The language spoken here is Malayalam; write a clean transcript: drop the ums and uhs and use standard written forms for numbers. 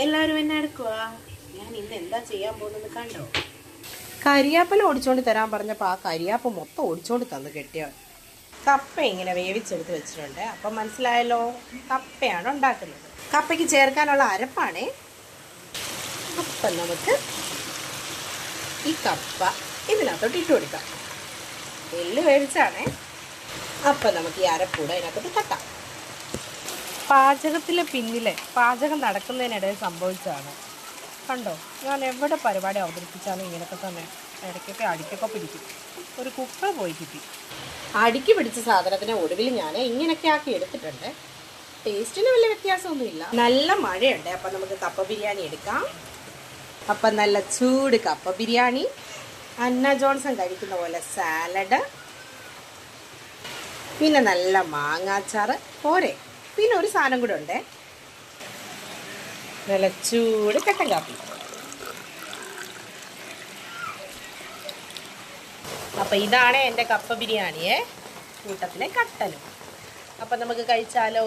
എല്ലാവരും എന്നെ എടുക്കുക. ഞാൻ ഇന്ന് എന്താ ചെയ്യാൻ പോകുന്നത് കണ്ടോ? കരിയാപ്പല ഓടിച്ചോണ്ട് തരാൻ പറഞ്ഞപ്പോൾ ആ കരിയാപ്പ് മൊത്തം ഓടിച്ചോണ്ട് തന്നു കെട്ടിയവൻ. കപ്പ ഇങ്ങനെ വേവിച്ചെടുത്ത് വെച്ചിട്ടുണ്ട്. അപ്പം മനസ്സിലായല്ലോ, കപ്പയാണ് ഉണ്ടാക്കുന്നത്. കപ്പയ്ക്ക് ചേർക്കാനുള്ള അരപ്പാണേ. അപ്പം നമുക്ക് ഈ കപ്പ ഇതിനകത്തോട്ട് ഇട്ട് കൊടുക്കാം. എല്ല് വേവിച്ചാണേ. അപ്പം നമുക്ക് ഈ അരപ്പൂടെ ഇതിനകത്തോട്ട് തട്ടാം. പാചകത്തിലെ പിന്നിലെ പാചകം നടക്കുന്നതിനിടയിൽ സംഭവിച്ചതാണ്. കണ്ടോ, ഞാൻ എവിടെ പരിപാടി അവതരിപ്പിച്ചാലും ഇങ്ങനെയൊക്കെ തന്നെ ഇടയ്ക്കൊക്കെ അടിക്കൊക്കെ പിടിക്കും. ഒരു കുക്കർ പോയി കിട്ടി. അടിക്ക് പിടിച്ച സാധനത്തിനെ ഒടുവിൽ ഞാൻ ഇങ്ങനെയൊക്കെ ആക്കി എടുത്തിട്ടുണ്ട്. ടേസ്റ്റിന് വലിയ വ്യത്യാസമൊന്നുമില്ല. നല്ല മഴയുണ്ട്. അപ്പം നമുക്ക് കപ്പ ബിരിയാണി എടുക്കാം. അപ്പം നല്ല ചൂട് കപ്പ ബിരിയാണി, അന്ന ജോൺസൺ കഴിക്കുന്ന പോലെ സാലഡ്, പിന്നെ നല്ല മാങ്ങാച്ചാറ് പോരെ. പിന്നെ ഒരു സാധനം കൂടെ ഉണ്ട്, നല്ല ചൂട് കട്ടൻ കാപ്പി. അപ്പം ഇതാണ് എൻ്റെ കപ്പ ബിരിയാണിയെ, കൂട്ടത്തിലെ കട്ടനും. അപ്പം നമുക്ക് കഴിച്ചാലോ?